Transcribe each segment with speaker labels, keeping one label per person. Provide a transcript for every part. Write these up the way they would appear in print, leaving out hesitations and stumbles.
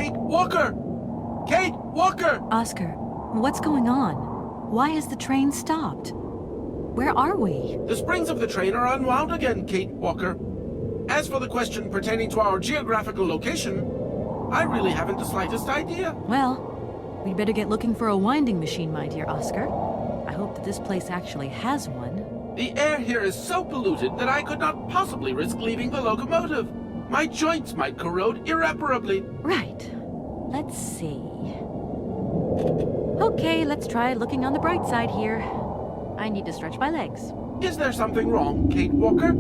Speaker 1: Kate Walker! Kate Walker!
Speaker 2: Oscar, what's going on? Why has the train stopped? Where are we?
Speaker 1: The springs of the train are unwound again, Kate Walker. As for the question pertaining to our geographical location, I really haven't the slightest idea.
Speaker 2: Well, we'd better get looking for a winding machine, my dear Oscar. I hope that this place actually has one.
Speaker 1: The air here is so polluted that I could not possibly risk leaving the locomotive. My joints might corrode irreparably.
Speaker 2: Right. Let's see. Okay, let's try looking on the bright side here. I need to stretch my legs.
Speaker 1: Is there something wrong, Kate Walker?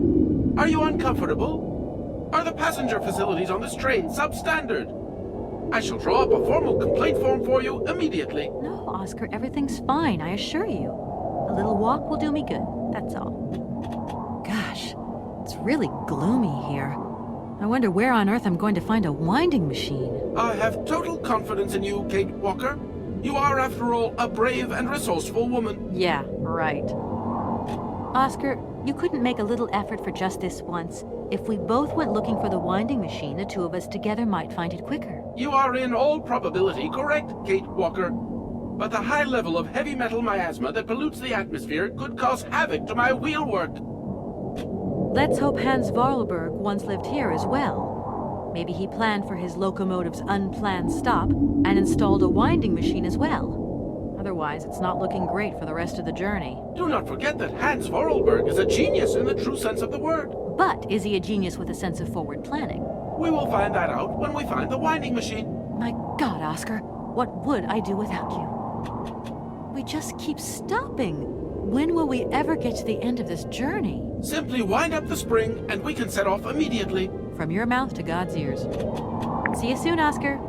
Speaker 1: Are you uncomfortable? Are the passenger facilities on this train substandard? I shall draw up a formal complaint form for you immediately.
Speaker 2: No, Oscar, everything's fine, I assure you. A little walk will do me good, that's all. Gosh, it's really gloomy here. I wonder where on earth I'm going to find a winding machine.
Speaker 1: I have total confidence in you, Kate Walker. You are, after all, a brave and resourceful woman.
Speaker 2: Yeah, right. Oscar, you couldn't make a little effort for just this once. If we both went looking for the winding machine, the two of us together might find it quicker.
Speaker 1: You are in all probability correct, Kate Walker. But the high level of heavy metal miasma that pollutes the atmosphere could cause havoc to my wheelwork.
Speaker 2: Let's hope Hans Vorarlberg once lived here as well. Maybe he planned for his locomotive's unplanned stop and installed a winding machine as well. Otherwise, it's not looking great for the rest of the journey.
Speaker 1: Do not forget that Hans Vorarlberg is a genius in the true sense of the word.
Speaker 2: But is he a genius with a sense of forward planning?
Speaker 1: We will find that out when we find the winding machine.
Speaker 2: My God, Oscar, what would I do without you? We just keep stopping. When will we ever get to the end of this journey?
Speaker 1: Simply wind up the spring and we can set off immediately.
Speaker 2: From your mouth to God's ears. See you soon, Oscar.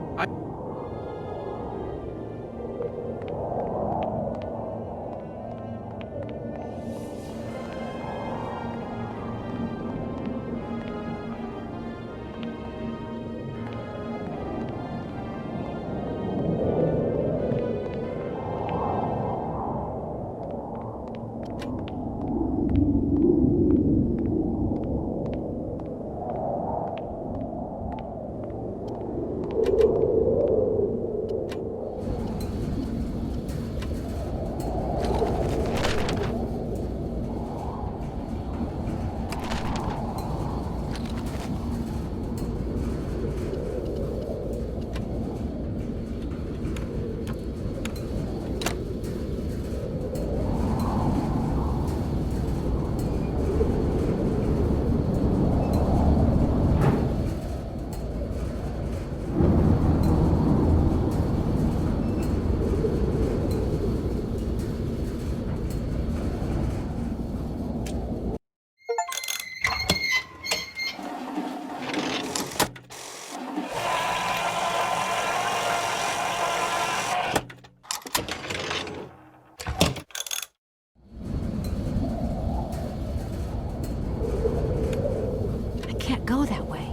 Speaker 2: Go that way.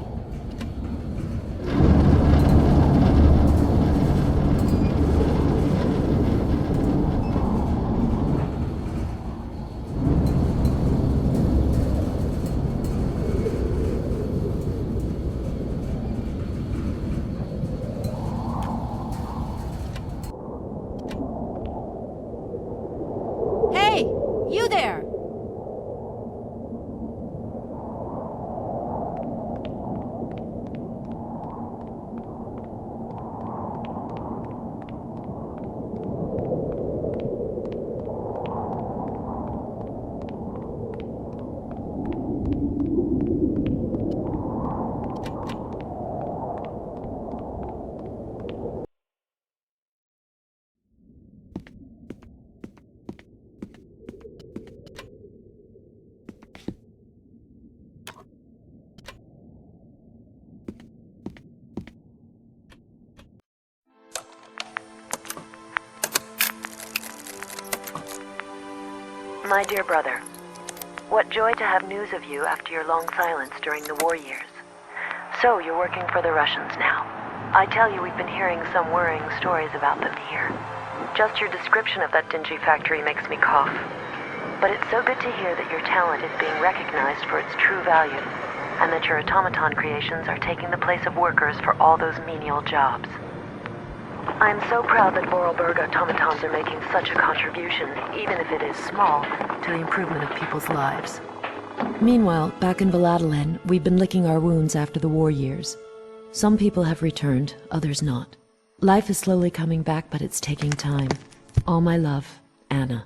Speaker 2: Hey, you there!
Speaker 3: My dear brother, what joy to have news of you after your long silence during the war years. So, you're working for the Russians now. I tell you, we've been hearing some worrying stories about them here. Just your description of that dingy factory makes me cough. But it's so good to hear that your talent is being recognized for its true value. and that your automaton creations are taking the place of workers for all those menial jobs. I'm so proud that Vorarlberg automatons are making such a contribution, even if it is small, to the improvement of people's lives.
Speaker 4: Meanwhile, back in Vladilen, we've been licking our wounds after the war years. Some people have returned, others not. Life is slowly coming back, but it's taking time. All my love, Anna.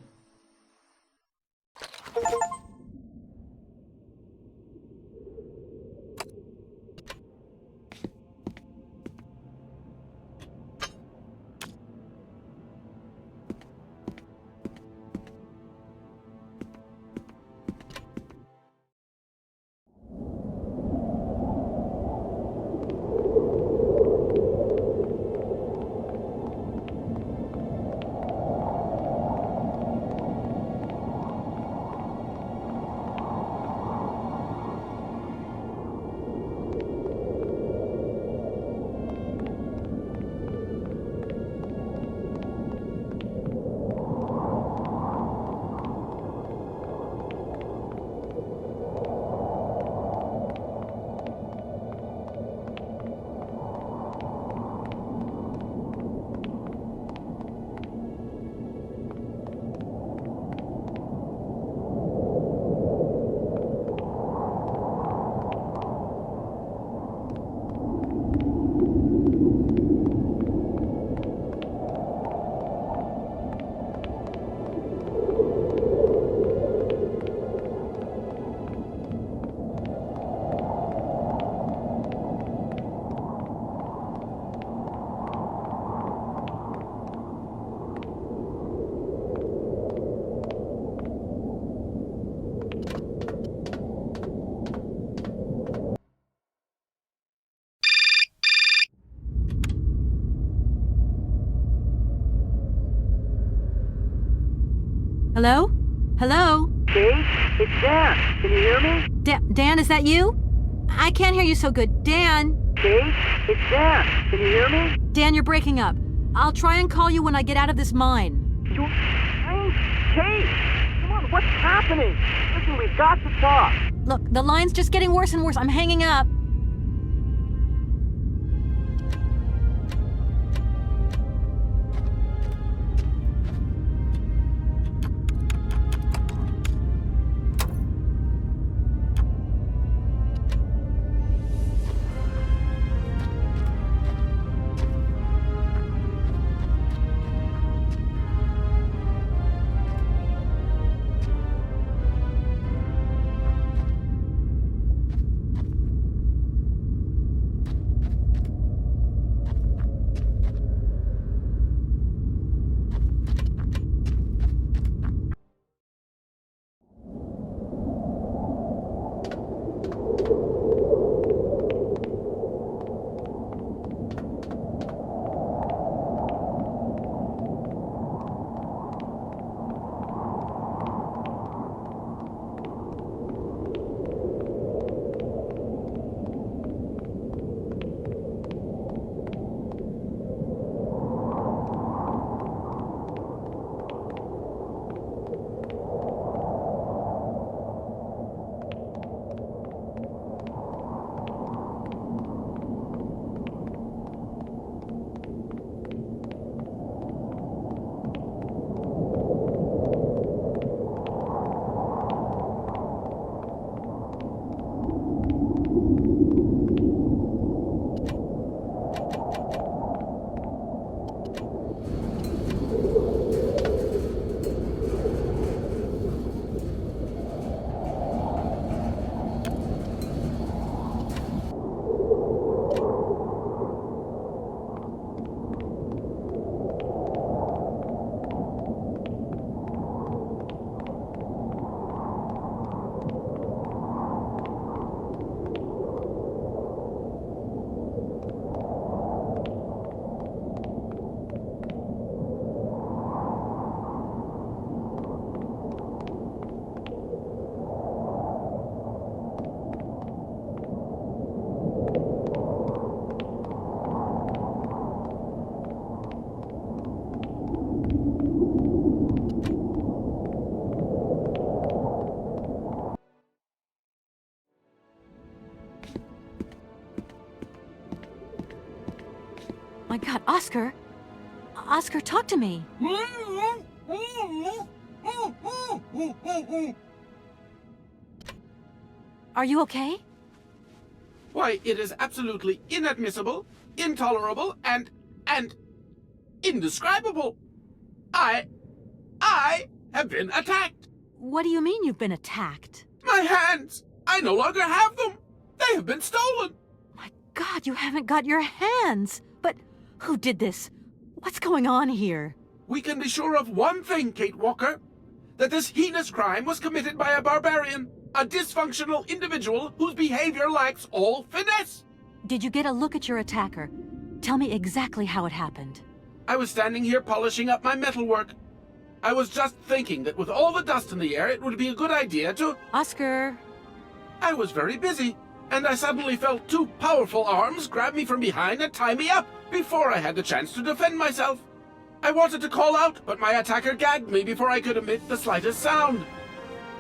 Speaker 2: Hello? Hello?
Speaker 5: Kate, it's Dan. Can you hear me?
Speaker 2: Dan, is that you? I can't hear you so good. Dan?
Speaker 5: Kate, it's Dan. Can you hear me?
Speaker 2: Dan, you're breaking up. I'll try and call you when I get out of this mine.
Speaker 5: Kate! Come on, what's happening? Listen, we've got to talk.
Speaker 2: Look, the line's just getting worse and worse. I'm hanging up. My God, Oscar! Oscar, talk to me! Are you okay?
Speaker 1: Why, it is absolutely inadmissible, intolerable, and indescribable. I have been attacked.
Speaker 2: What do you mean you've been attacked?
Speaker 1: My hands! I no longer have them! They have been stolen!
Speaker 2: My God, you haven't got your hands! But who did this? What's going on here?
Speaker 1: We can be sure of one thing, Kate Walker. That this heinous crime was committed by a barbarian. A dysfunctional individual whose behavior lacks all finesse.
Speaker 2: Did you get a look at your attacker? Tell me exactly how it happened.
Speaker 1: I was standing here polishing up my metalwork. I was just thinking that with all the dust in the air, it would be a good idea to...
Speaker 2: Oscar!
Speaker 1: I was very busy, and I suddenly felt two powerful arms grab me from behind and tie me up before I had the chance to defend myself. I wanted to call out, but my attacker gagged me before I could emit the slightest sound.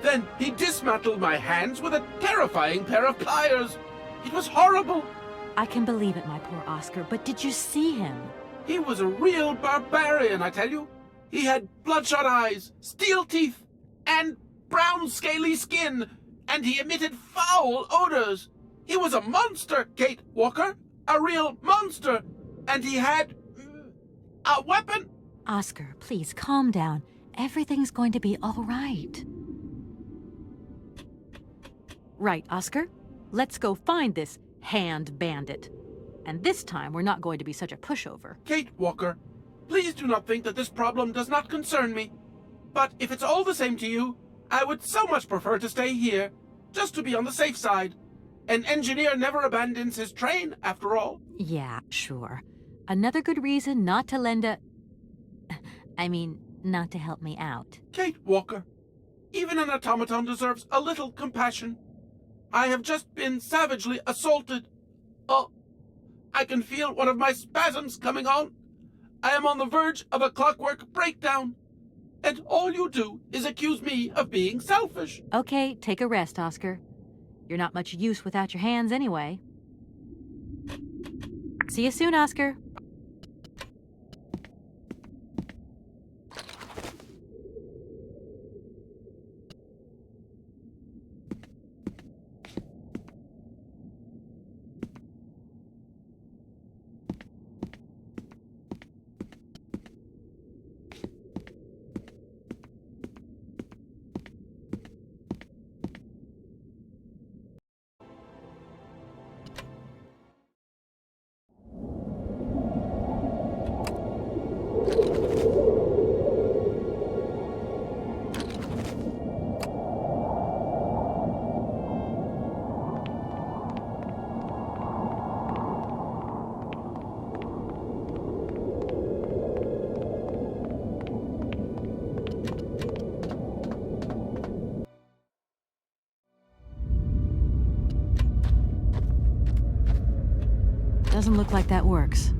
Speaker 1: Then he dismantled my hands with a terrifying pair of pliers. It was horrible.
Speaker 2: I can believe it, my poor Oscar, but did you see him?
Speaker 1: He was a real barbarian, I tell you. He had bloodshot eyes, steel teeth, and brown scaly skin, and he emitted foul odors. He was a monster, Kate Walker, a real monster, and he had a weapon.
Speaker 2: Oscar, please calm down. Everything's going to be all right. Right, Oscar. Let's go find this hand bandit. And this time, we're not going to be such a pushover.
Speaker 1: Kate Walker, please do not think that this problem does not concern me. But if it's all the same to you, I would so much prefer to stay here, just to be on the safe side. An engineer never abandons his train, after all.
Speaker 2: Yeah, sure. Another good reason not to lend a... not to help me out.
Speaker 1: Kate Walker, even an automaton deserves a little compassion. I have just been savagely assaulted. Oh, I can feel one of my spasms coming on. I am on the verge of a clockwork breakdown. And all you do is accuse me of being selfish.
Speaker 2: Okay, take a rest, Oscar. You're not much use without your hands anyway. See you soon, Oscar. Doesn't look like that works.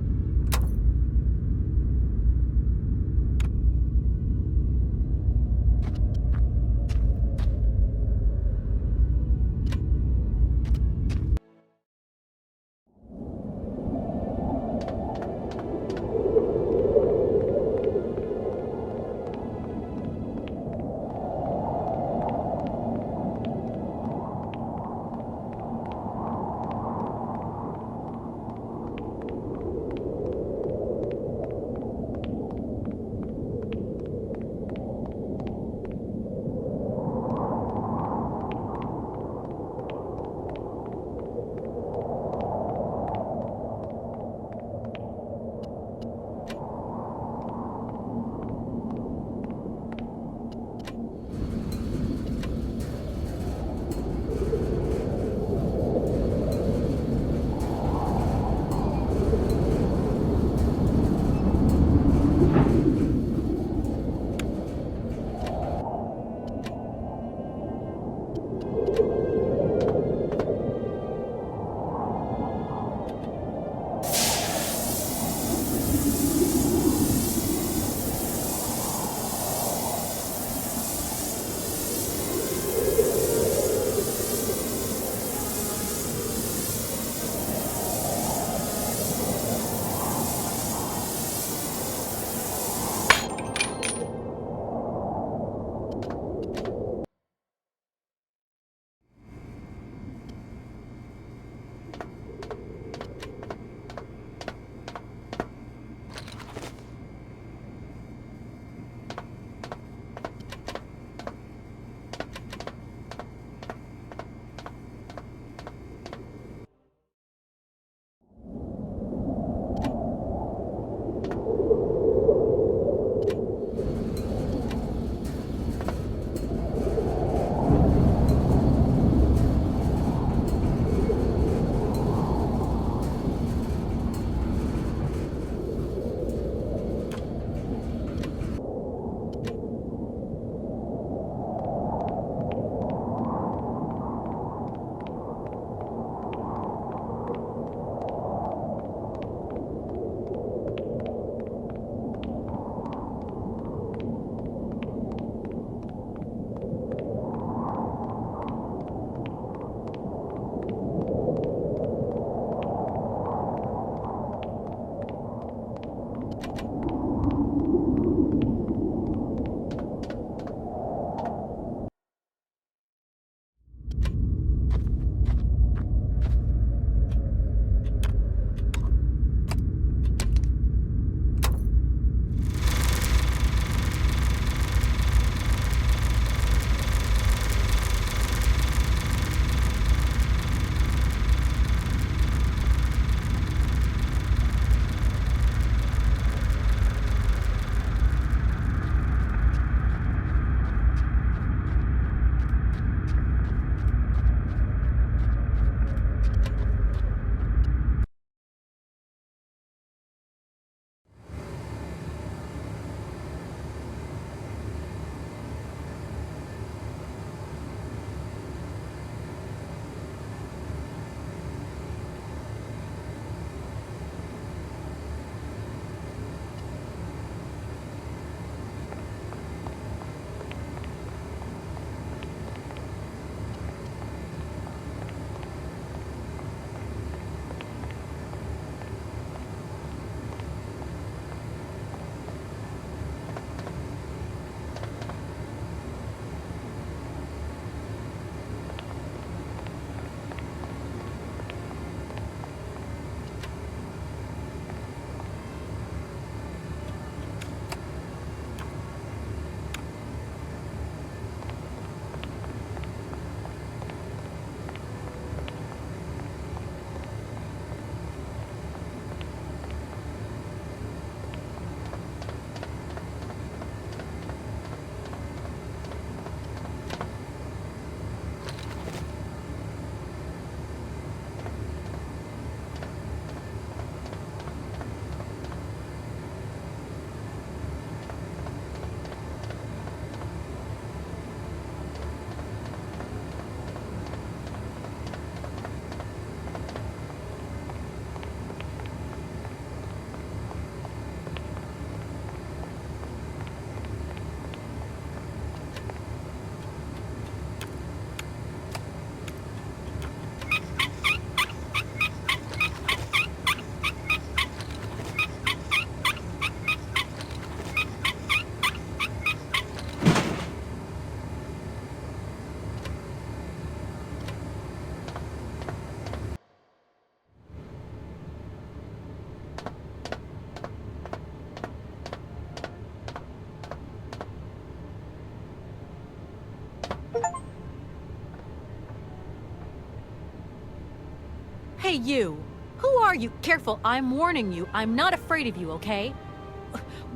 Speaker 2: Hey, you! Who are you? Careful, I'm warning you. I'm not afraid of you, okay?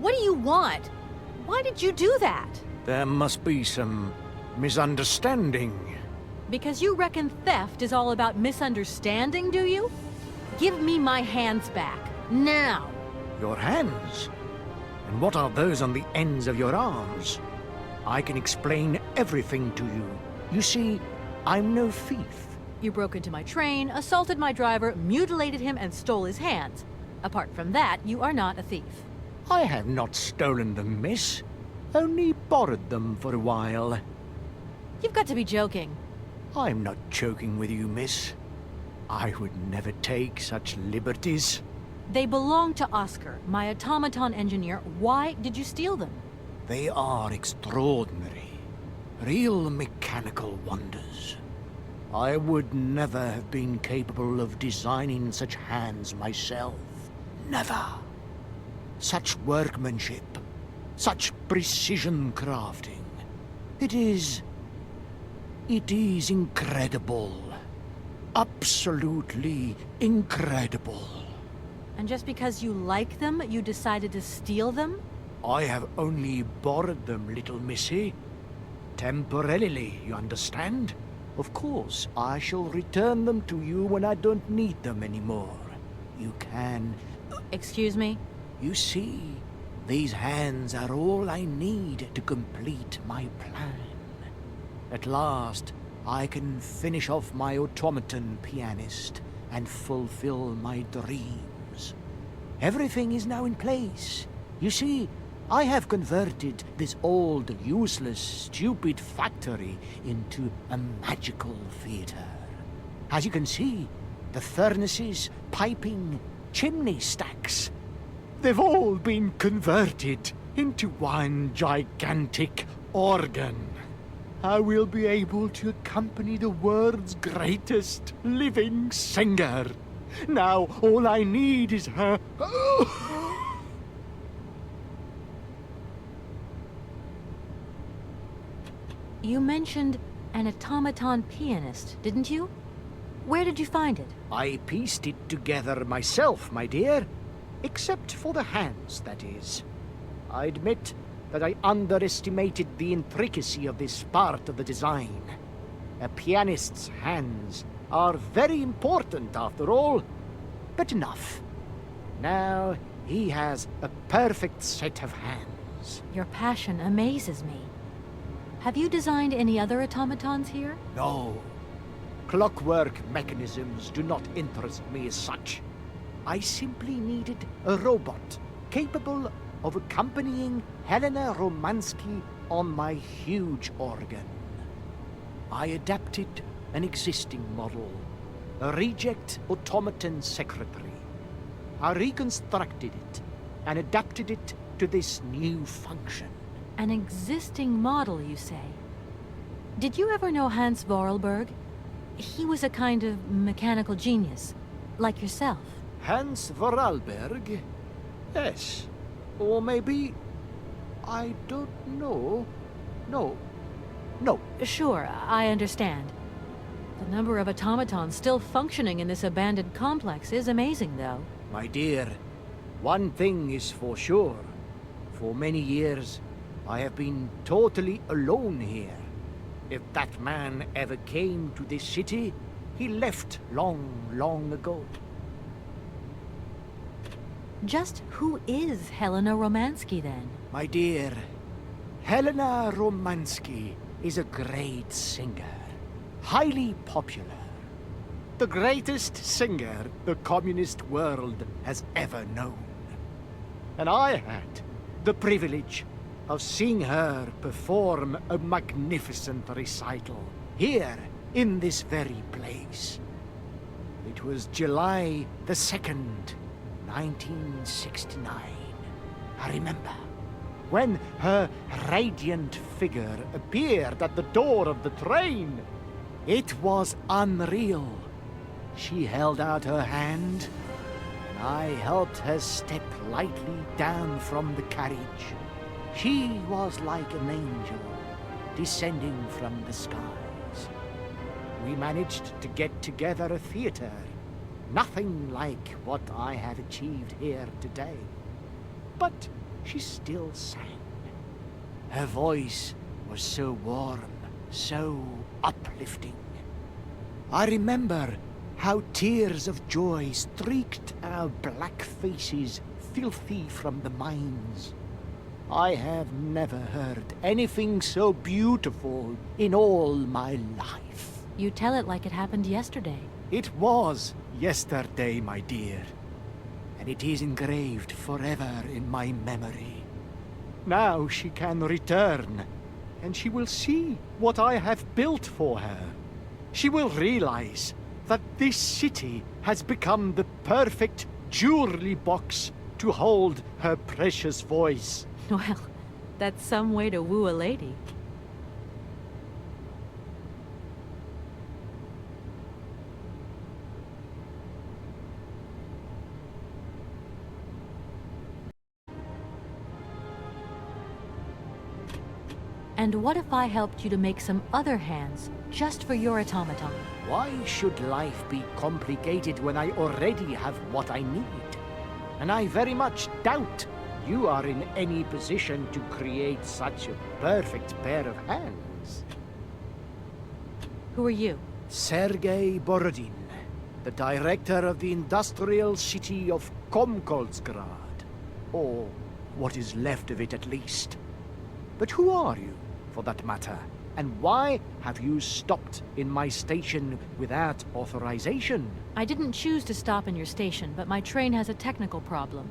Speaker 2: What do you want? Why did you do that?
Speaker 6: There must be some misunderstanding.
Speaker 2: Because you reckon theft is all about misunderstanding, do you? Give me my hands back. Now!
Speaker 6: Your hands? And what are those on the ends of your arms? I can explain everything to you. You see, I'm no thief.
Speaker 2: You broke into my train, assaulted my driver, mutilated him, and stole his hands. Apart from that, you are not a thief.
Speaker 6: I have not stolen them, miss. Only borrowed them for a while.
Speaker 2: You've got to be joking.
Speaker 6: I'm not joking with you, miss. I would never take such liberties.
Speaker 2: They belong to Oscar, my automaton engineer. Why did you steal them?
Speaker 6: They are extraordinary. Real mechanical wonders. I would never have been capable of designing such hands myself. Never. Such workmanship. Such precision crafting. It is incredible. Absolutely incredible.
Speaker 2: And just because you like them, you decided to steal them?
Speaker 6: I have only borrowed them, little missy. Temporarily, you understand? Of course, I shall return them to you when I don't need them anymore. You can...
Speaker 2: Excuse me?
Speaker 6: You see, these hands are all I need to complete my plan. At last, I can finish off my automaton pianist and fulfill my dreams. Everything is now in place. You see, I have converted this old, useless, stupid factory into a magical theater. As you can see, the furnaces, piping, chimney stacks, they've all been converted into one gigantic organ. I will be able to accompany the world's greatest living singer. Now, all I need is her...
Speaker 2: You mentioned an automaton pianist, didn't you? Where did you find it?
Speaker 6: I pieced it together myself, my dear. Except for the hands, that is. I admit that I underestimated the intricacy of this part of the design. A pianist's hands are very important, after all. But enough. Now he has a perfect set of hands.
Speaker 2: Your passion amazes me. Have you designed any other automatons here?
Speaker 6: No. Clockwork mechanisms do not interest me as such. I simply needed a robot capable of accompanying Helena Romansky on my huge organ. I adapted an existing model, a reject automaton secretary. I reconstructed it and adapted it to this new function.
Speaker 2: An existing model, you say? Did you ever know Hans Vorarlberg? He was a kind of mechanical genius, like yourself.
Speaker 6: Hans Vorarlberg? Yes. Or maybe... I don't know. No.
Speaker 2: Sure, I understand. The number of automatons still functioning in this abandoned complex is amazing, though.
Speaker 6: My dear, one thing is for sure. For many years, I have been totally alone here. If that man ever came to this city, he left long, long ago.
Speaker 2: Just who is Helena Romansky, then?
Speaker 6: My dear, Helena Romansky is a great singer. Highly popular. The greatest singer the communist world has ever known. And I had the privilege of seeing her perform a magnificent recital here in this very place. It was July the 2nd, 1969. I remember when her radiant figure appeared at the door of the train. It was unreal. She held out her hand, and I helped her step lightly down from the carriage. She was like an angel descending from the skies. We managed to get together a theater, Nothing like what I have achieved here today. But she still sang. Her voice was so warm, so uplifting. I remember how tears of joy streaked our black faces, filthy from the mines. I have never heard anything so beautiful in all my life.
Speaker 2: You tell it like it happened yesterday.
Speaker 6: It was yesterday, my dear, and it is engraved forever in my memory. Now she can return, and she will see what I have built for her. She will realize that this city has become the perfect jewelry box to hold her precious voice.
Speaker 2: Well, that's some way to woo a lady. And what if I helped you to make some other hands, just for your automaton?
Speaker 6: Why should life be complicated when I already have what I need? And I very much doubt you are in any position to create such a perfect pair of hands.
Speaker 2: Who are you?
Speaker 6: Sergei Borodin, the director of the industrial city of Komkolzgrad. Or what is left of it, at least. But who are you, for that matter? And why have you stopped in my station without authorization?
Speaker 2: I didn't choose to stop in your station, but my train has a technical problem.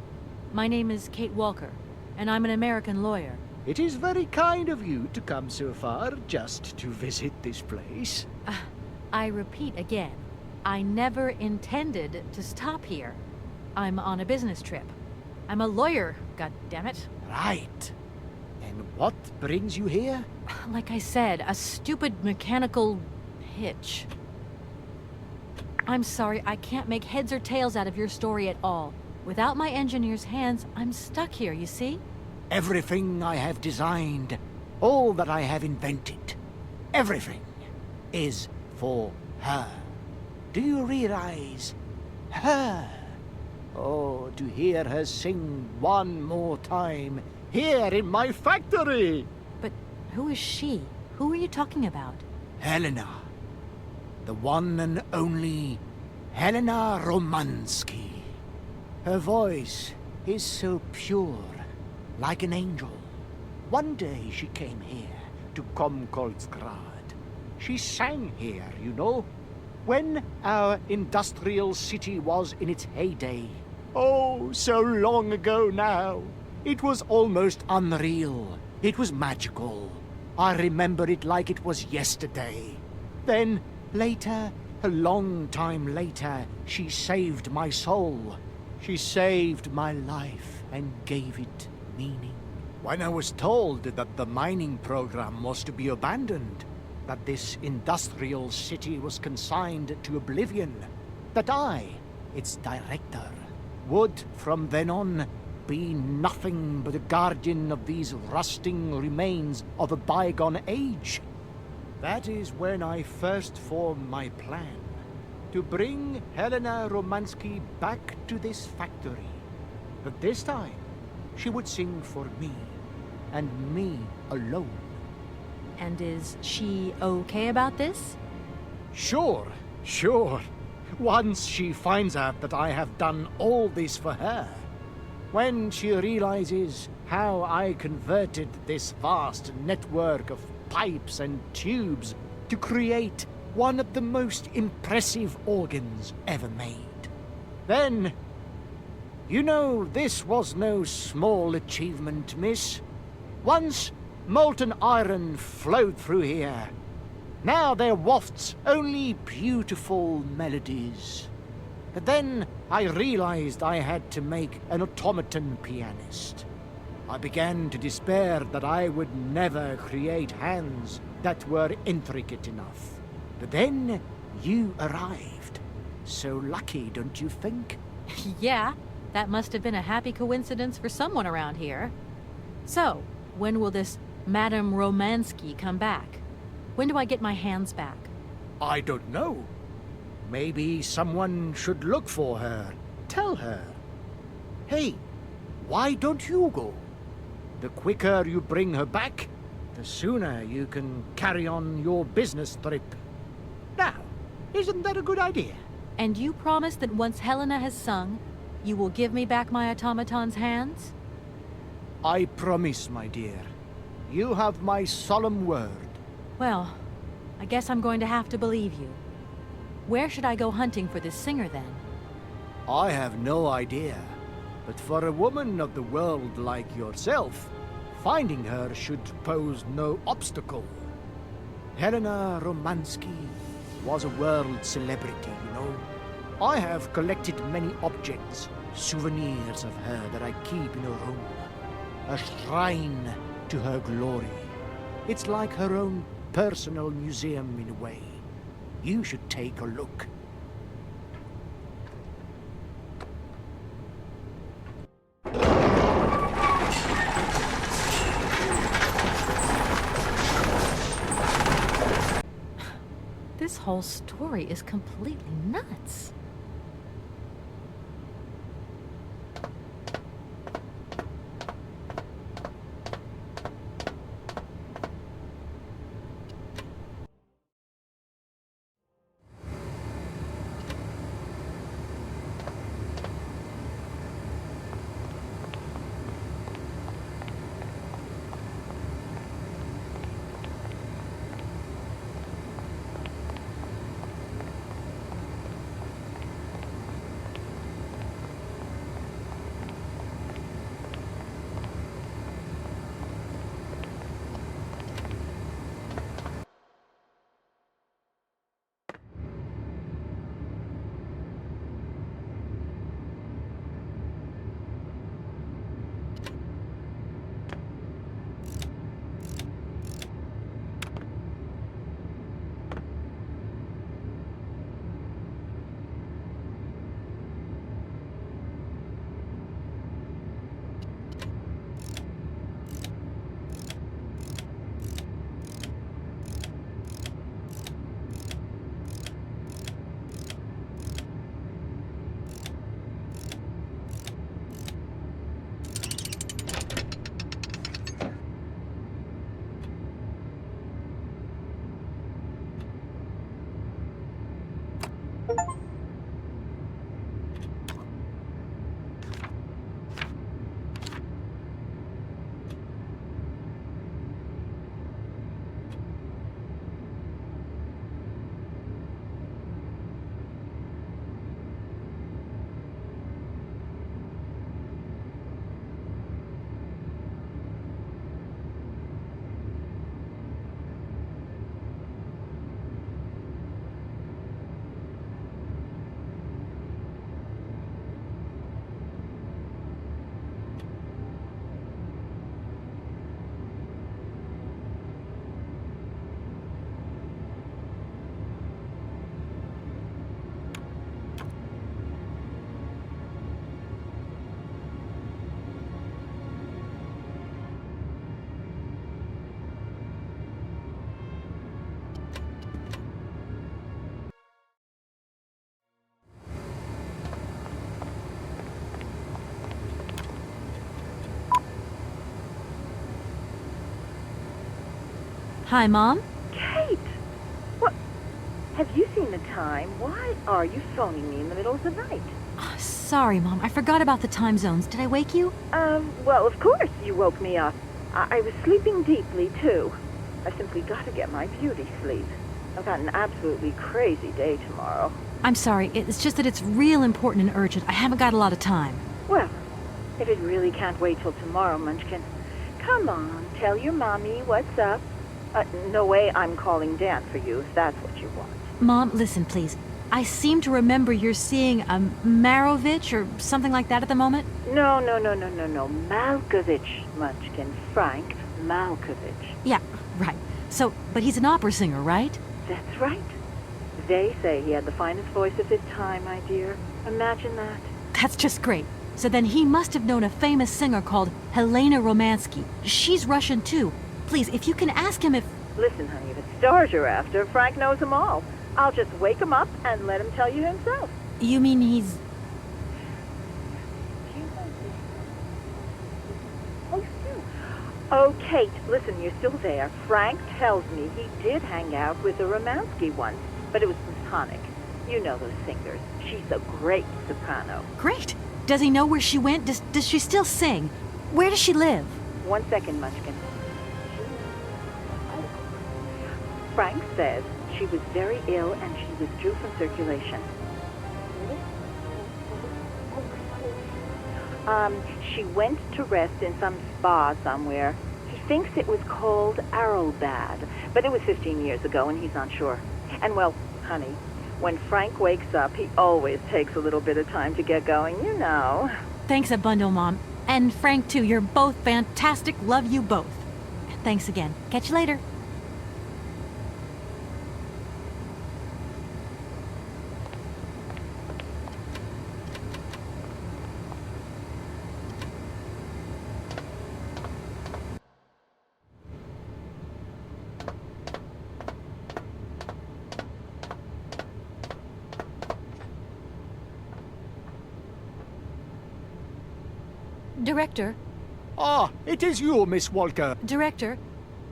Speaker 2: My name is Kate Walker, and I'm an American lawyer.
Speaker 6: It is very kind of you to come so far just to visit this place.
Speaker 2: I repeat again, I never intended to stop here. I'm on a business trip. I'm a lawyer, goddammit.
Speaker 6: Right. And what brings you here?
Speaker 2: Like I said, a stupid mechanical hitch. I'm sorry, I can't make heads or tails out of your story at all. Without my engineer's hands, I'm stuck here, you see?
Speaker 6: Everything I have designed, all that I have invented, everything is for her. Do you realize? Her. Oh, to hear her sing one more time here in my factory!
Speaker 2: But who is she? Who are you talking about?
Speaker 6: Helena. The one and only Helena Romansky. Her voice is so pure, like an angel. One day she came here to Komkolzgrad. She sang here, you know, when our industrial city was in its heyday. Oh, so long ago now. It was almost unreal. It was magical. I remember it like it was yesterday. Then, later, a long time later, she saved my soul. She saved my life and gave it meaning. When I was told that the mining program was to be abandoned, that this industrial city was consigned to oblivion, that I, its director, would from then on be nothing but a guardian of these rusting remains of a bygone age. That is when I first formed my plan to bring Helena Romansky back to this factory. But this time, she would sing for me, and me alone.
Speaker 2: And is she okay about this?
Speaker 6: Sure, sure. Once she finds out that I have done all this for her, when she realizes how I converted this vast network of pipes and tubes to create one of the most impressive organs ever made, then, you know, this was no small achievement, miss. Once molten iron flowed through here. Now there wafts only beautiful melodies. But then I realized I had to make an automaton pianist. I began to despair that I would never create hands that were intricate enough. But then you arrived. So lucky, don't you think?
Speaker 2: Yeah, that must have been a happy coincidence for someone around here. So, when will this Madame Romansky come back? When do I get my hands back?
Speaker 6: I don't know. Maybe someone should look for her. Tell her. Hey, why don't you go? The quicker you bring her back, the sooner you can carry on your business trip. Now, isn't that a good idea?
Speaker 2: And you promise that once Helena has sung, you will give me back my automaton's hands?
Speaker 6: I promise, my dear. You have my solemn word.
Speaker 2: Well, I guess I'm going to have to believe you. Where should I go hunting for this singer, then?
Speaker 6: I have no idea. But for a woman of the world like yourself, finding her should pose no obstacle. Helena Romansky was a world celebrity, you know. I have collected many objects, souvenirs of her that I keep in a room. A shrine to her glory. It's like her own personal museum in a way. You should take a look.
Speaker 2: This whole story is completely nuts. Hi, Mom?
Speaker 7: Kate! What? Have you seen the time? Why are you phoning me in the middle of the night?
Speaker 2: Sorry, Mom. I forgot about the time zones. Did I wake you?
Speaker 7: Well, of course you woke me up. I was sleeping deeply, too. I've simply got to get my beauty sleep. I've got an absolutely crazy day tomorrow.
Speaker 2: I'm sorry. It's just that it's real important and urgent. I haven't got a lot of time.
Speaker 7: Well, if it really can't wait till tomorrow, Munchkin, come on, tell your mommy what's up. No way I'm calling Dan for you, if that's what you want.
Speaker 2: Mom, listen, please. I seem to remember you're seeing Marovich or something like that at the moment.
Speaker 7: No. Malkovich, Munchkin. Frank Malkovich.
Speaker 2: Yeah, right. So, but he's an opera singer, right?
Speaker 7: That's right. They say he had the finest voice of his time, my dear. Imagine that.
Speaker 2: That's just great. So then he must have known a famous singer called Helena Romansky. She's Russian, too. Please, if you can ask him if...
Speaker 7: Listen, honey, if it's stars you're after, Frank knows them all. I'll just wake him up and let him tell you himself.
Speaker 2: You mean he's...
Speaker 7: Oh, Kate, listen, you're still there. Frank tells me he did hang out with a Romansky once, but it was platonic. You know those singers. She's a great soprano.
Speaker 2: Great! Does he know where she went? Does she still sing? Where does she live?
Speaker 7: 1 second, Munchkin. Frank says she was very ill and she withdrew from circulation. She went to rest in some spa somewhere. He thinks it was called Arrowbad, but it was 15 years ago and he's not sure. And well, honey, when Frank wakes up, he always takes a little bit of time to get going, you know.
Speaker 2: Thanks a bundle, Mom. And Frank, too. You're both fantastic. Love you both. Thanks again. Catch you later. Director,
Speaker 6: Ah, it is you, Miss Walker.
Speaker 2: Director,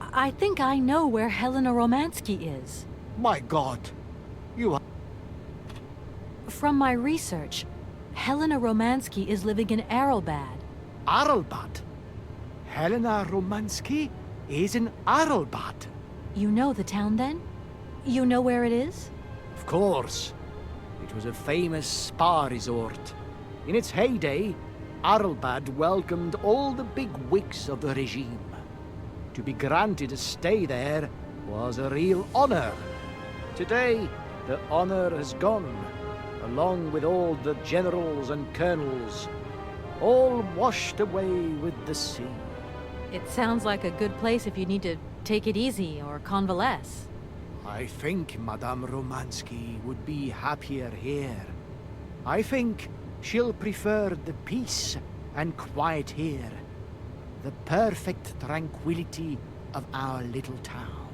Speaker 2: I think I know where Helena Romansky is.
Speaker 6: My God. You are...
Speaker 2: From my research, Helena Romansky is living in Arrowbad.
Speaker 6: Arrowbad? Helena Romansky is in Arrowbad.
Speaker 2: You know the town, then? You know where it is?
Speaker 6: Of course. It was a famous spa resort. In its heyday, Arrowbad welcomed all the big wigs of the regime. To be granted a stay there was a real honor. Today, the honor has gone, along with all the generals and colonels, all washed away with the sea.
Speaker 2: It sounds like a good place if you need to take it easy or convalesce.
Speaker 6: I think Madame Romansky would be happier here. I think she'll prefer the peace and quiet here, the perfect tranquility of our little town.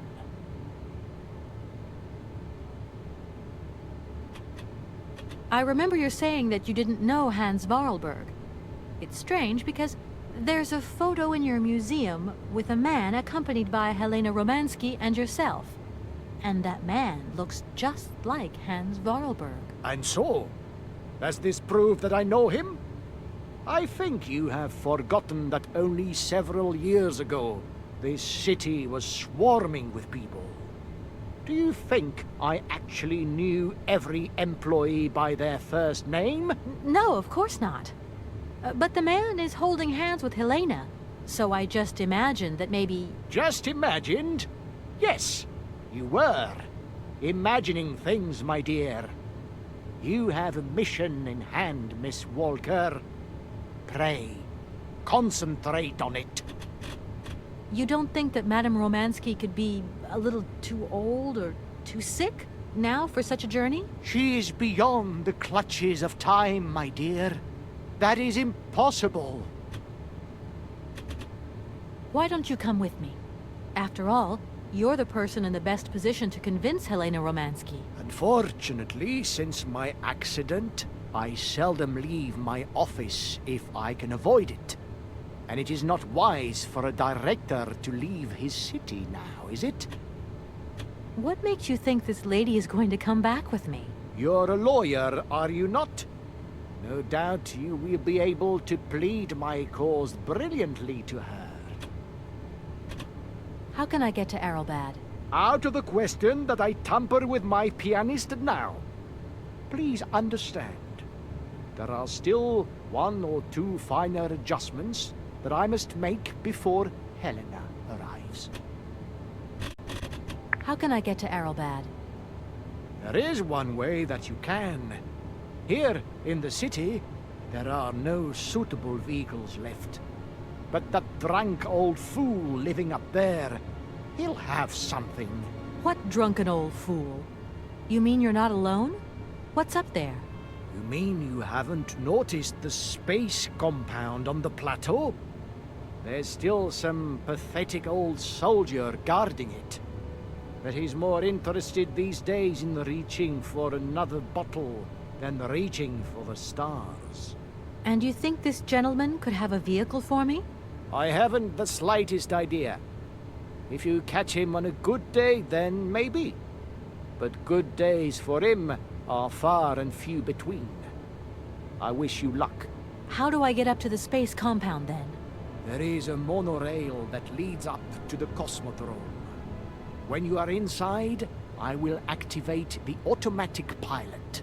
Speaker 2: I remember you saying that you didn't know Hans Vorarlberg. It's strange because there's a photo in your museum with a man accompanied by Helena Romansky and yourself. And that man looks just like Hans Vorarlberg.
Speaker 6: And so, does this prove that I know him? I think you have forgotten that only several years ago, this city was swarming with people. Do you think I actually knew every employee by their first name?
Speaker 2: No, of course not. But the man is holding hands with Helena, so I just imagined that maybe...
Speaker 6: Just imagined? Yes, you were. Imagining things, my dear. You have a mission in hand, Miss Walker. Pray, concentrate on it.
Speaker 2: You don't think that Madame Romansky could be a little too old or too sick now for such a journey?
Speaker 6: She is beyond the clutches of time, my dear. That is impossible.
Speaker 2: Why don't you come with me? After all, you're the person in the best position to convince Helena Romansky.
Speaker 6: Unfortunately, since my accident, I seldom leave my office if I can avoid it. And it is not wise for a director to leave his city now, is it?
Speaker 2: What makes you think this lady is going to come back with me?
Speaker 6: You're a lawyer, are you not? No doubt you will be able to plead my cause brilliantly to her.
Speaker 2: How can I get to Arrowbad?
Speaker 6: Out of the question that I tamper with my pianist now. Please understand, there are still 1 or 2 finer adjustments that I must make before Helena arrives.
Speaker 2: How can I get to Arrowbad?
Speaker 6: There is one way that you can. Here in the city, there are no suitable vehicles left. But that drunk old fool living up there, he'll have something.
Speaker 2: What drunken old fool? You mean you're not alone? What's up there?
Speaker 6: You mean you haven't noticed the space compound on the plateau? There's still some pathetic old soldier guarding it. But he's more interested these days in reaching for another bottle than reaching for the stars.
Speaker 2: And you think this gentleman could have a vehicle for me?
Speaker 6: I haven't the slightest idea. If you catch him on a good day, then maybe. But good days for him are far and few between. I wish you luck.
Speaker 2: How do I get up to the space compound, then?
Speaker 6: There is a monorail that leads up to the Cosmodrome. When you are inside, I will activate the automatic pilot.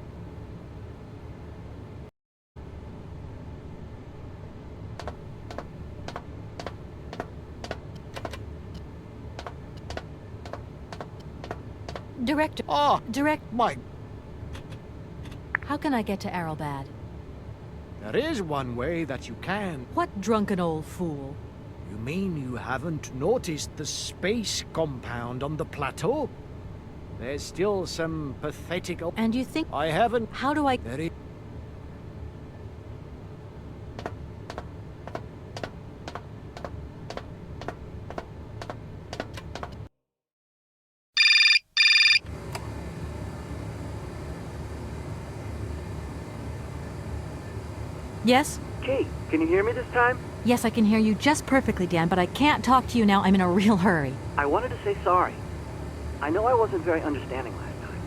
Speaker 2: Director.
Speaker 6: My...
Speaker 2: How can I get to Arrelbad?
Speaker 6: There is one way that you can.
Speaker 2: What drunken old fool?
Speaker 6: You mean you haven't noticed the space compound on the plateau? There's still some pathetic...
Speaker 2: And you think...
Speaker 6: I haven't...
Speaker 2: How do I...
Speaker 6: There is...
Speaker 2: Yes?
Speaker 5: Kate, can you hear me this time?
Speaker 2: Yes, I can hear you just perfectly, Dan, but I can't talk to you now. I'm in a real hurry.
Speaker 5: I wanted to say sorry. I know I wasn't very understanding last time.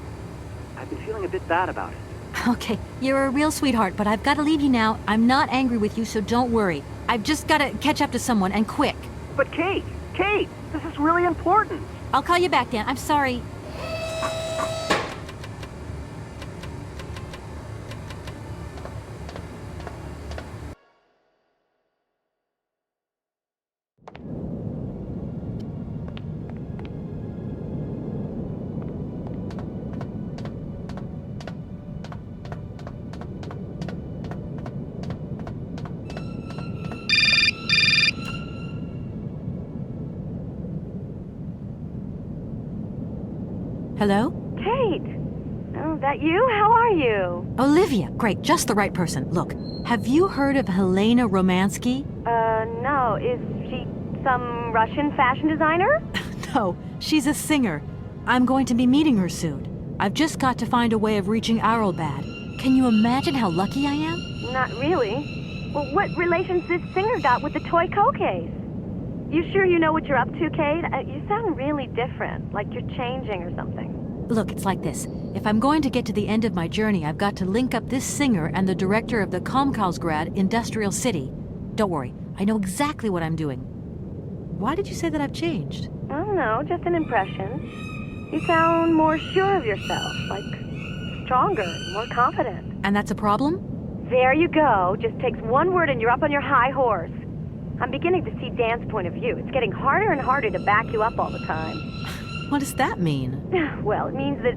Speaker 5: I've been feeling a bit bad about it.
Speaker 2: Okay, you're a real sweetheart, but I've got to leave you now. I'm not angry with you, so don't worry. I've just got to catch up to someone, and quick.
Speaker 5: But Kate, this is really important.
Speaker 2: I'll call you back, Dan. I'm sorry. Hello?
Speaker 3: Kate! Oh, that you? How are you?
Speaker 2: Olivia. Great, just the right person. Look, have you heard of Helena Romansky?
Speaker 3: No. Is she some Russian fashion designer?
Speaker 2: No, she's a singer. I'm going to be meeting her soon. I've just got to find a way of reaching Arrelbad. Can you imagine how lucky I am?
Speaker 3: Not really. Well, what relation's this singer got with the toy case? You sure you know what you're up to, Kate? You sound really different, like you're changing or something.
Speaker 2: Look, it's like this. If I'm going to get to the end of my journey, I've got to link up this singer and the director of the Komkolzgrad Industrial City. Don't worry, I know exactly what I'm doing. Why did you say that I've changed?
Speaker 3: I don't know, just an impression. You sound more sure of yourself, like stronger, more confident.
Speaker 2: And that's a problem?
Speaker 3: There you go. Just takes one word and you're up on your high horse. I'm beginning to see Dan's point of view. It's getting harder and harder to back you up all the time.
Speaker 2: What does that mean?
Speaker 3: Well, it means that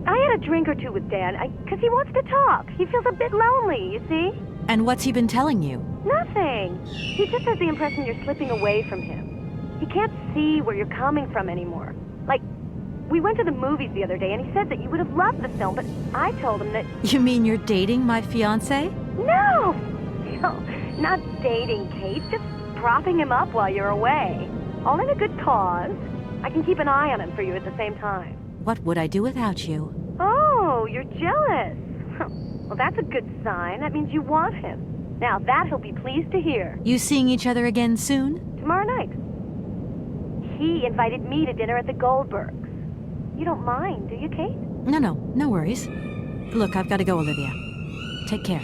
Speaker 3: I had a drink or two with Dan, because he wants to talk. He feels a bit lonely, you see?
Speaker 2: And what's he been telling you?
Speaker 3: Nothing. He just has the impression you're slipping away from him. He can't see where you're coming from anymore. Like, we went to the movies the other day, and he said that you would have loved the film, but I told him that...
Speaker 2: You mean you're dating my fiancé?
Speaker 3: No! No, not dating, Kate. Just propping him up while you're away. All in a good cause. I can keep an eye on him for you at the same time.
Speaker 2: What would I do without you?
Speaker 3: Oh, you're jealous. Well, that's a good sign. That means you want him. Now, that he'll be pleased to hear.
Speaker 2: You seeing each other again soon?
Speaker 3: Tomorrow night. He invited me to dinner at the Goldbergs. You don't mind, do you, Kate?
Speaker 2: No worries. Look, I've got to go, Olivia. Take care.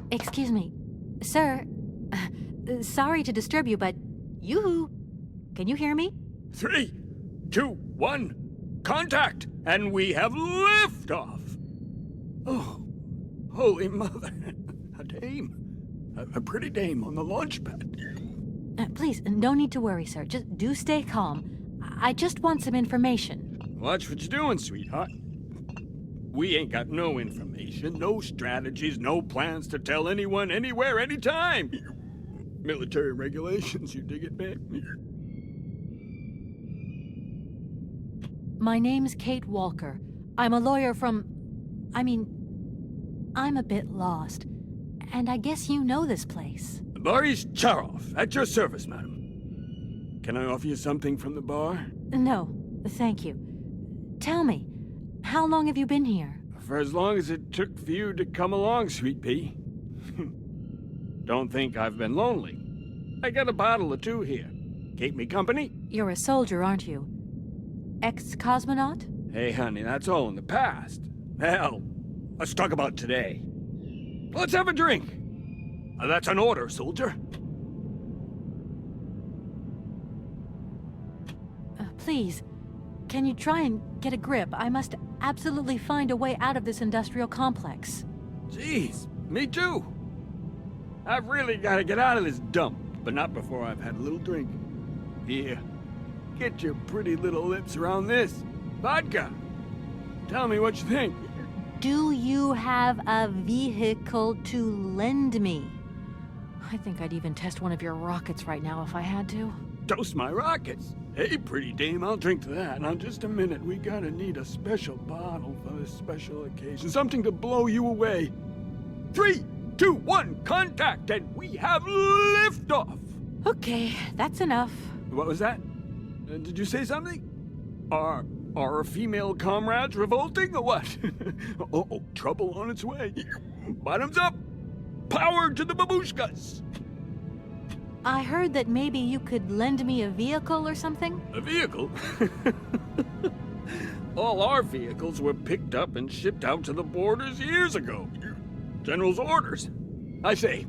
Speaker 2: Excuse me. Sir, sorry to disturb you, but yoo-hoo. Can you hear me?
Speaker 8: 3, 2, 1, contact! And we have liftoff! Oh, holy mother. A dame. A pretty dame on the launch pad.
Speaker 2: Please, no need to worry, sir. Just do stay calm. I just want some information.
Speaker 8: Watch what you're doing, sweetheart. We ain't got no information, no strategies, no plans to tell anyone, anywhere, anytime. Military regulations, you dig it, babe?
Speaker 2: My name's Kate Walker. I'm a lawyer from... I'm a bit lost. And I guess you know this place.
Speaker 8: Boris Charov, at your service, madam. Can I offer you something from the bar?
Speaker 2: No, thank you. Tell me, how long have you been here?
Speaker 8: For as long as it took for you to come along, sweet pea. Don't think I've been lonely. I got a bottle or two here. Keep me company?
Speaker 2: You're a soldier, aren't you? Ex-cosmonaut?
Speaker 8: Hey, honey, that's all in the past. Hell, let's talk about today. Let's have a drink. That's an order, soldier.
Speaker 2: Please, can you try and get a grip? I must absolutely find a way out of this industrial complex.
Speaker 8: Jeez, me too. I've really got to get out of this dump, but not before I've had a little drink. Here, get your pretty little lips around this. Vodka. Tell me what you think.
Speaker 2: Do you have a vehicle to lend me? I think I'd even test one of your rockets right now if I had to.
Speaker 8: Toast my rockets. Hey, pretty dame, I'll drink to that. Now, just a minute. We gotta need a special bottle for this special occasion. Something to blow you away. 3, 2, 1, contact, and we have liftoff.
Speaker 2: Okay, that's enough.
Speaker 8: What was that? Did you say something? Are our female comrades revolting or what? Oh, trouble on its way. Bottoms up. Power to the babushkas.
Speaker 2: I heard that maybe you could lend me a vehicle or something?
Speaker 8: A vehicle? All our vehicles were picked up and shipped out to the borders years ago. General's orders. I say,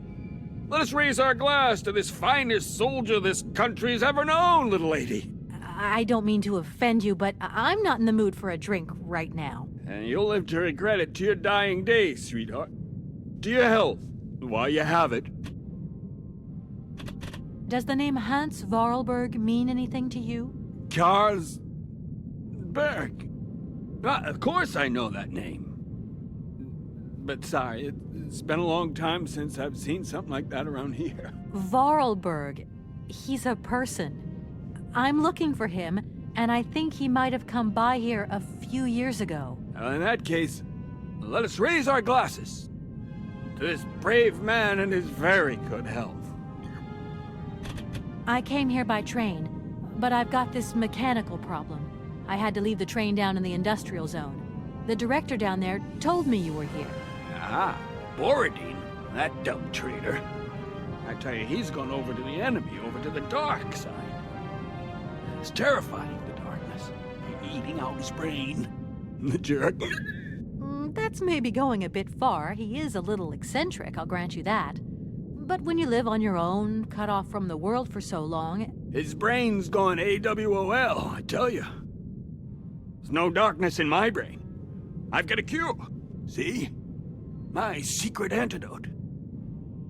Speaker 8: let us raise our glass to this finest soldier this country's ever known, little lady.
Speaker 2: I don't mean to offend you, but I'm not in the mood for a drink right now.
Speaker 8: And you'll live to regret it to your dying days, sweetheart. To your health, while you have it.
Speaker 2: Does the name Hans Vorarlberg mean anything to you?
Speaker 8: Karsberg. Of course I know that name. But sorry, it's been a long time since I've seen something like that around here.
Speaker 2: Vorarlberg. He's a person. I'm looking for him, and I think he might have come by here a few years ago.
Speaker 8: In that case, let us raise our glasses to this brave man and his very good health.
Speaker 2: I came here by train, but I've got this mechanical problem. I had to leave the train down in the industrial zone. The director down there told me you were here.
Speaker 8: Ah, Borodin, that dumb traitor. I tell you, he's gone over to the enemy, over to the dark side. It's terrifying, the darkness. Eating out his brain. The jerk.
Speaker 2: That's maybe going a bit far. He is a little eccentric, I'll grant you that. But when you live on your own, cut off from the world for so long...
Speaker 8: His brain's gone AWOL, I tell you. There's no darkness in my brain. I've got a cure. See? My secret antidote.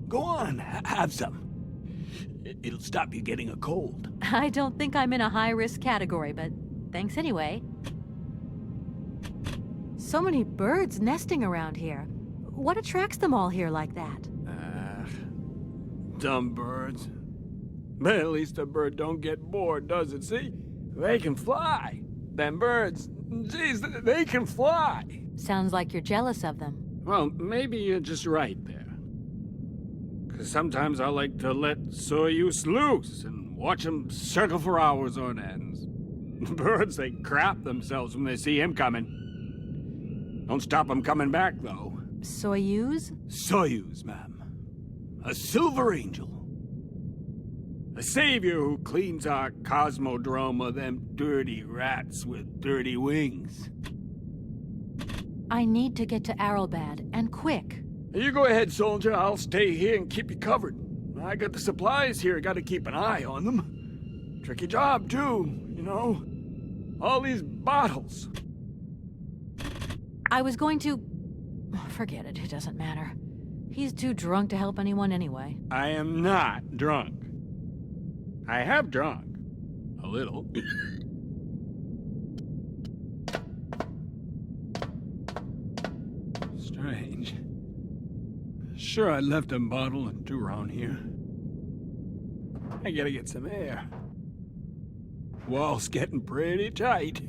Speaker 8: Go on, have some. It'll stop you getting a cold.
Speaker 2: I don't think I'm in a high-risk category, but thanks anyway. So many birds nesting around here. What attracts them all here like that?
Speaker 8: Dumb birds. But at least a bird don't get bored, does it? See? They can fly. Them birds, geez, they can fly.
Speaker 2: Sounds like you're jealous of them.
Speaker 8: Well, maybe you're just right there. Because sometimes I like to let Soyuz loose and watch them circle for hours on ends. Birds, they crap themselves when they see him coming. Don't stop them coming back, though.
Speaker 2: Soyuz?
Speaker 8: Soyuz, ma'am. A silver angel. A savior who cleans our cosmodrome of them dirty rats with dirty wings.
Speaker 2: I need to get to Aralbad, and quick.
Speaker 8: You go ahead, soldier. I'll stay here and keep you covered. I got the supplies here. Got to keep an eye on them. Tricky job, too, you know. All these bottles.
Speaker 2: I was going to... Forget it, it doesn't matter. He's too drunk to help anyone anyway.
Speaker 8: I am not drunk. I have drunk. A little. Sure, I left a bottle and two around here. I gotta get some air. Wall's getting pretty tight.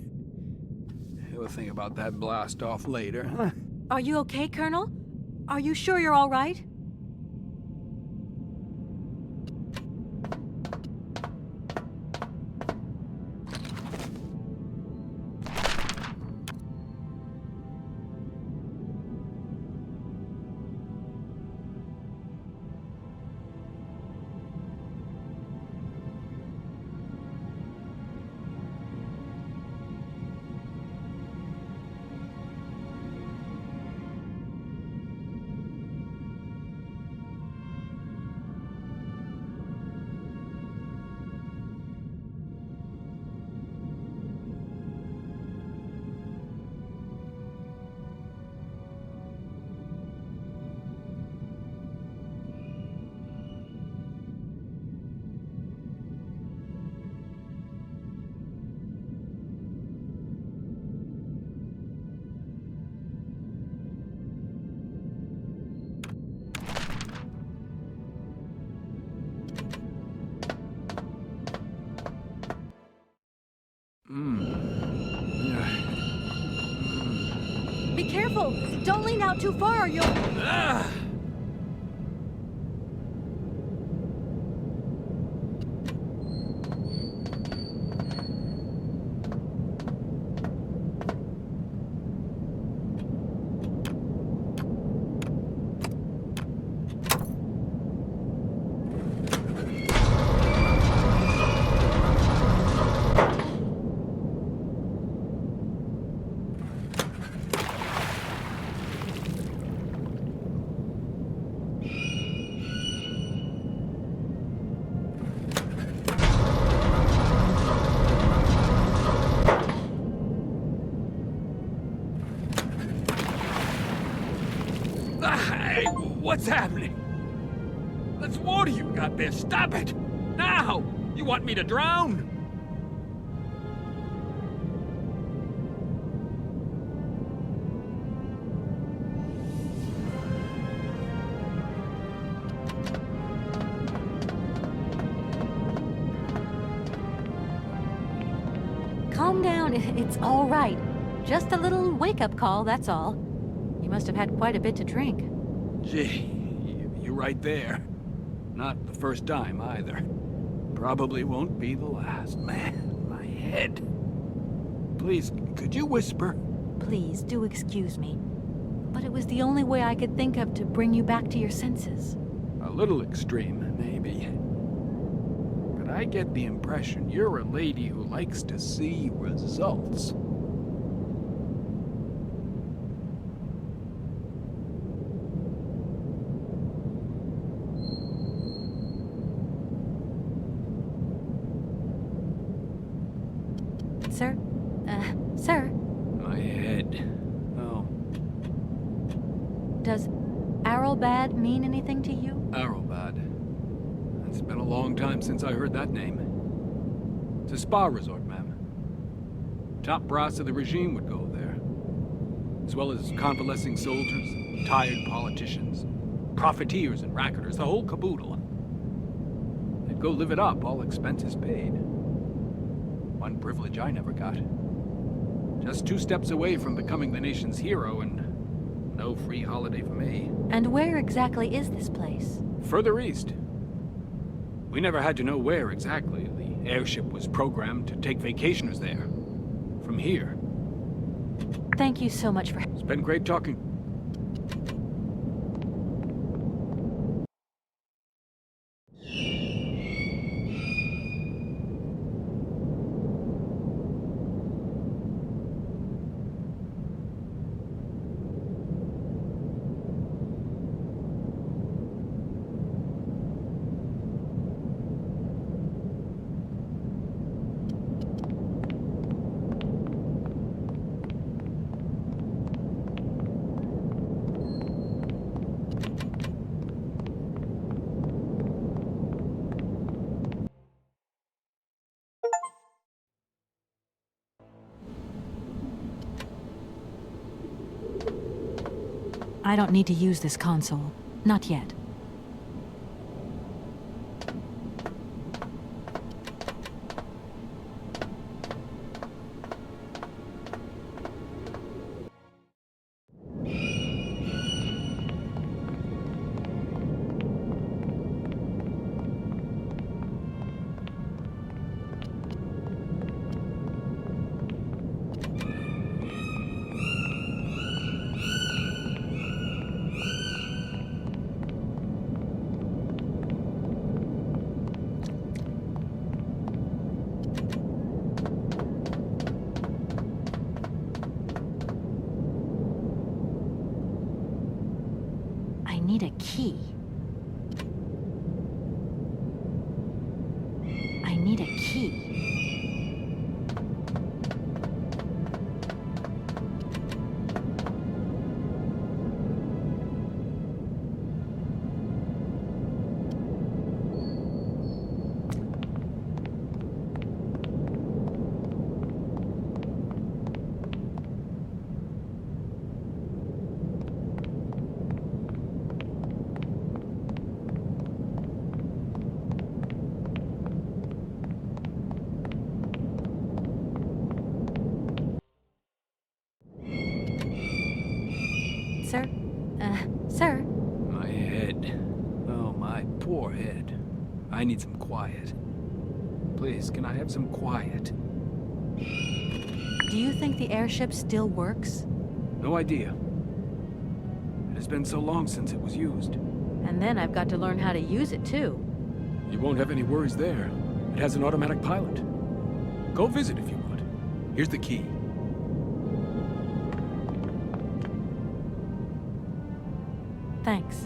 Speaker 8: We'll think about that blast off later, huh?
Speaker 2: Are you okay, Colonel? Are you sure you're all right? Be careful! Don't lean out too far, you'll...
Speaker 8: Hey, what's happening? That's water you got there. Stop it! Now! You want me to drown?
Speaker 2: Calm down, it's all right. Just a little wake-up call, that's all. You must have had quite a bit to drink.
Speaker 8: Gee, you're right there. Not the first time, either. Probably won't be the last. Man, my head. Please, could you whisper?
Speaker 2: Please, do excuse me. But it was the only way I could think of to bring you back to your senses.
Speaker 8: A little extreme, maybe. But I get the impression you're a lady who likes to see results.
Speaker 2: Sir? Sir?
Speaker 8: My head. Oh,
Speaker 2: Does Arrowbad mean anything to you?
Speaker 8: Arrowbad. It's been a long time since I heard that name. It's a spa resort, ma'am. Top brass of the regime would go there. As well as convalescing soldiers, tired politicians, profiteers and racketers, the whole caboodle. They'd go live it up, all expenses paid. One privilege I never got. Just 2 steps away from becoming the nation's hero, and no free holiday for me.
Speaker 2: And where exactly is this place?
Speaker 8: Further east. We never had to know where exactly. The airship was programmed to take vacationers there. From here.
Speaker 2: Thank you so much for...
Speaker 8: It's been great talking.
Speaker 2: I don't need to use this console. Not yet. I need a key. I need a key. Sir? Sir?
Speaker 8: My head. Oh, my poor head. I need some quiet. Please, can I have some quiet?
Speaker 2: Do you think the airship still works?
Speaker 8: No idea. It has been so long since it was used.
Speaker 2: And then I've got to learn how to use it, too.
Speaker 8: You won't have any worries there. It has an automatic pilot. Go visit if you want. Here's the key.
Speaker 2: Thanks.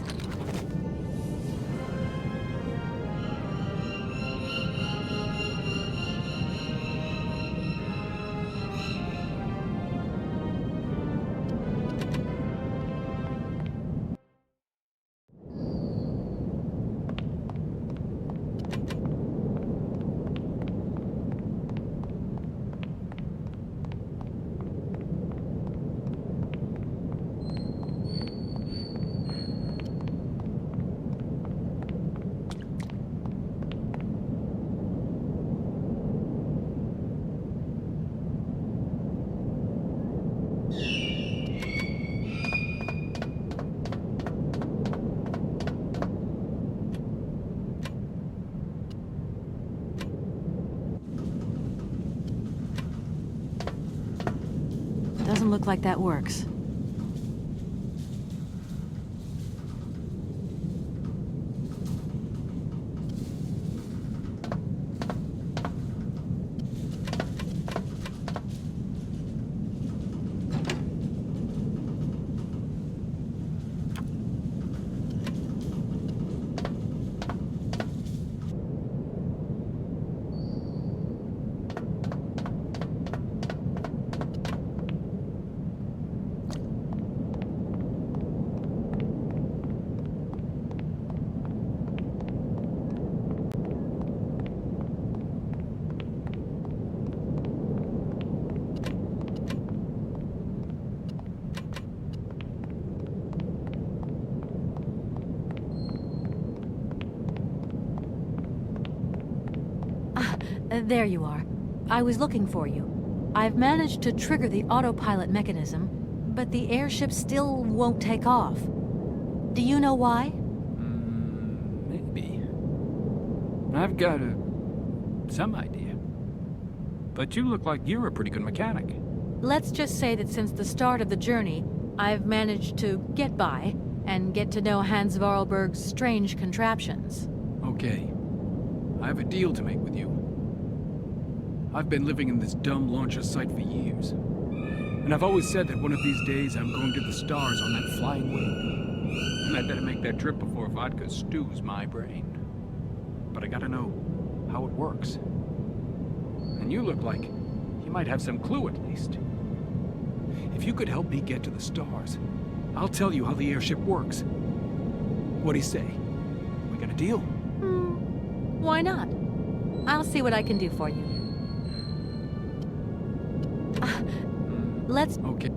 Speaker 2: Doesn't look like that works. There you are. I was looking for you. I've managed to trigger the autopilot mechanism, but the airship still won't take off. Do you know why?
Speaker 8: Maybe. I've got some idea. But you look like you're a pretty good mechanic.
Speaker 2: Let's just say that since the start of the journey, I've managed to get by and get to know Hans Vorarlberg's strange contraptions.
Speaker 8: Okay. I have a deal to make with you. I've been living in this dumb launcher site for years. And I've always said that one of these days I'm going to the stars on that flying wing. And I better make that trip before vodka stews my brain. But I gotta know how it works. And you look like you might have some clue at least. If you could help me get to the stars, I'll tell you how the airship works. What do you say? We got a deal?
Speaker 2: Why not? I'll see what I can do for you. Let's...
Speaker 8: Okay.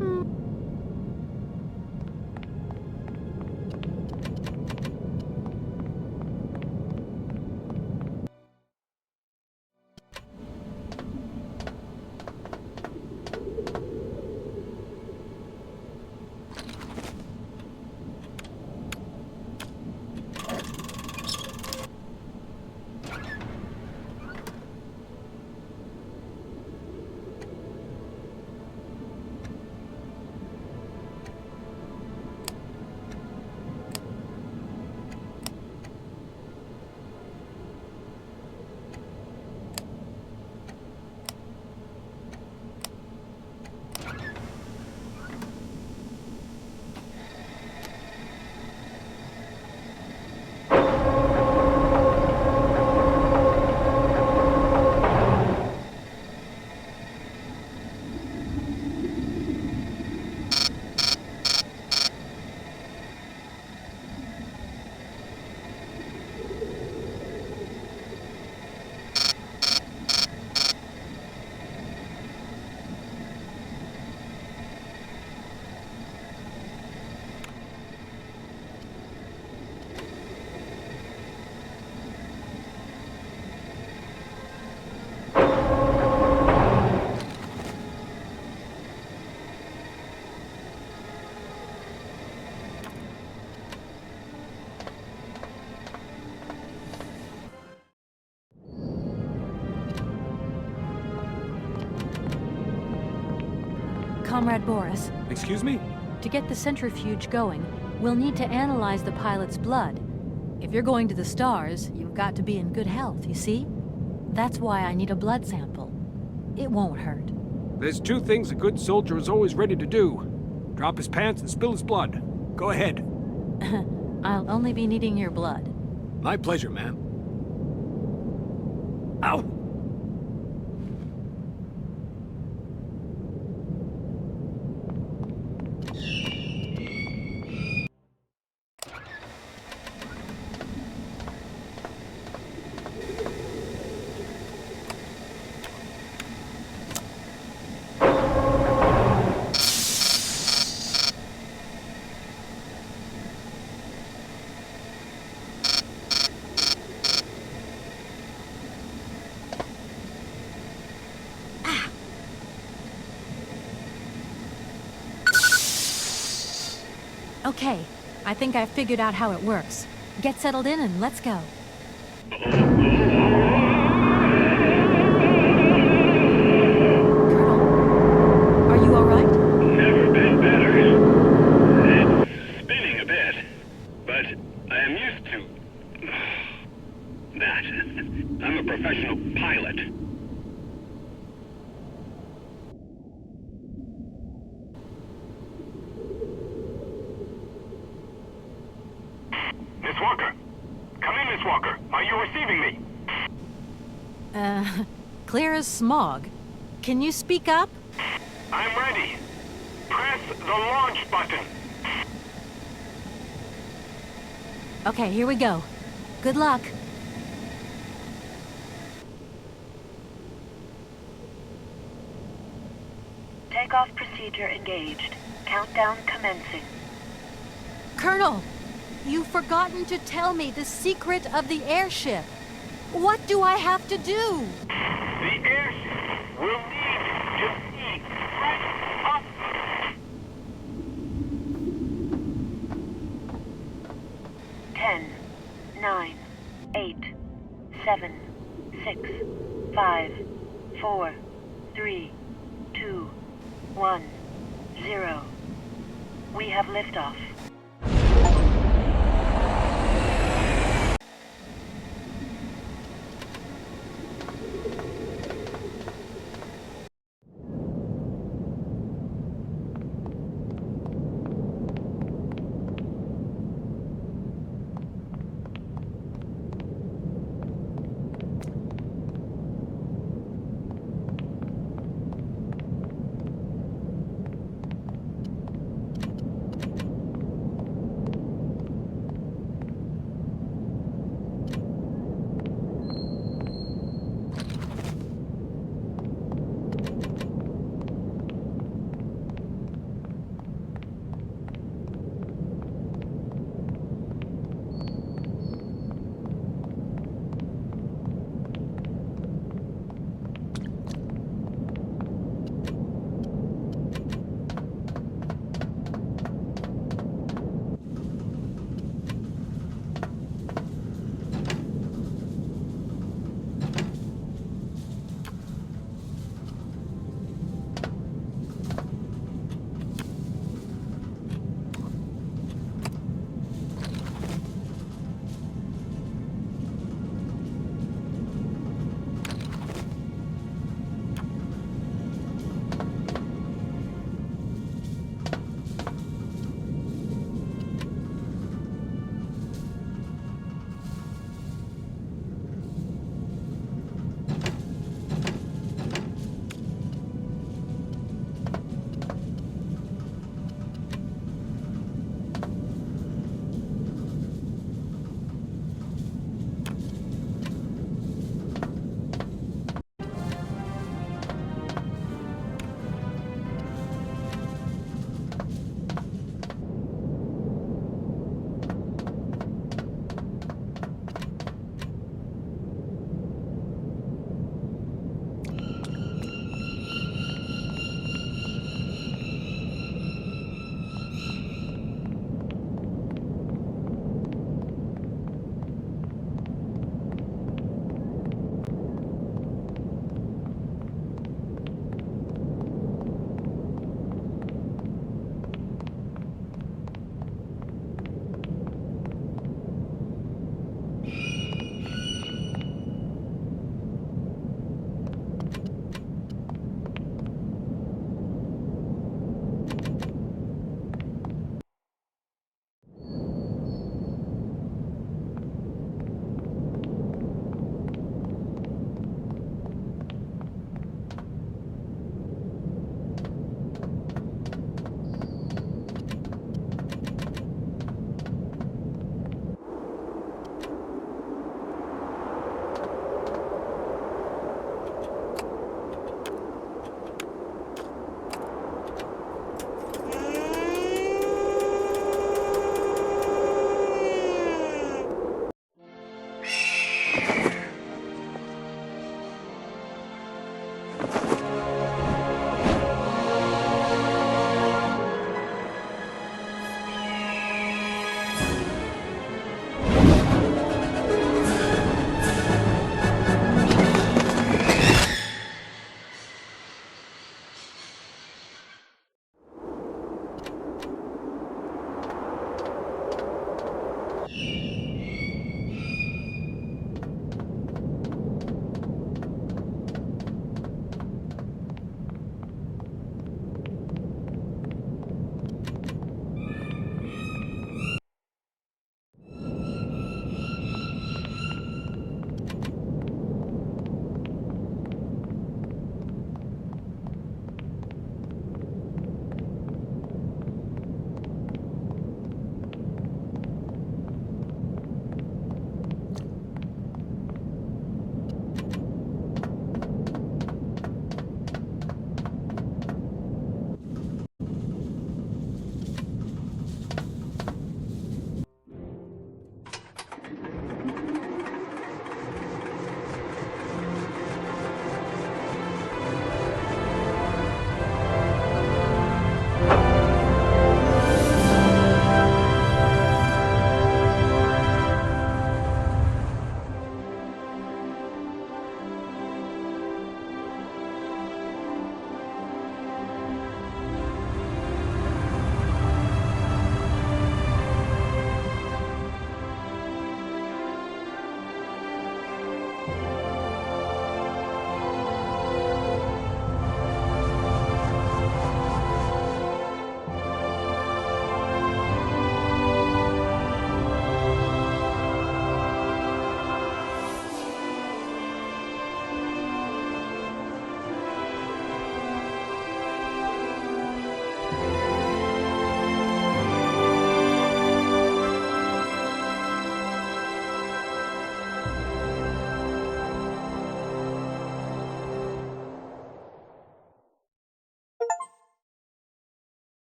Speaker 2: Comrade Boris.
Speaker 9: Excuse me?
Speaker 2: To get the centrifuge going, we'll need to analyze the pilot's blood. If you're going to the stars, you've got to be in good health, you see? That's why I need a blood sample. It won't hurt.
Speaker 9: There's two things a good soldier is always ready to do. Drop his pants and spill his blood. Go ahead.
Speaker 2: I'll only be needing your blood.
Speaker 9: My pleasure, ma'am. Ow!
Speaker 2: Okay, I think I've figured out how it works. Get settled in and let's go. Colonel, are you all right?
Speaker 10: Never been better. It's spinning a bit, but I am used to that. I'm a professional pilot. Miss Walker! Come in, Miss Walker! Are you receiving me?
Speaker 2: Clear as smog. Can you speak up?
Speaker 10: I'm ready. Press the launch button.
Speaker 2: Okay, here we go. Good luck.
Speaker 3: Takeoff procedure engaged. Countdown commencing.
Speaker 2: Colonel, you've forgotten to tell me the secret of the airship. What do I have to do?
Speaker 10: The airship will need to be right up.
Speaker 3: 10, 9, 8, 7, 6, 5, 4, 3, 2, 1, 0. We have liftoff.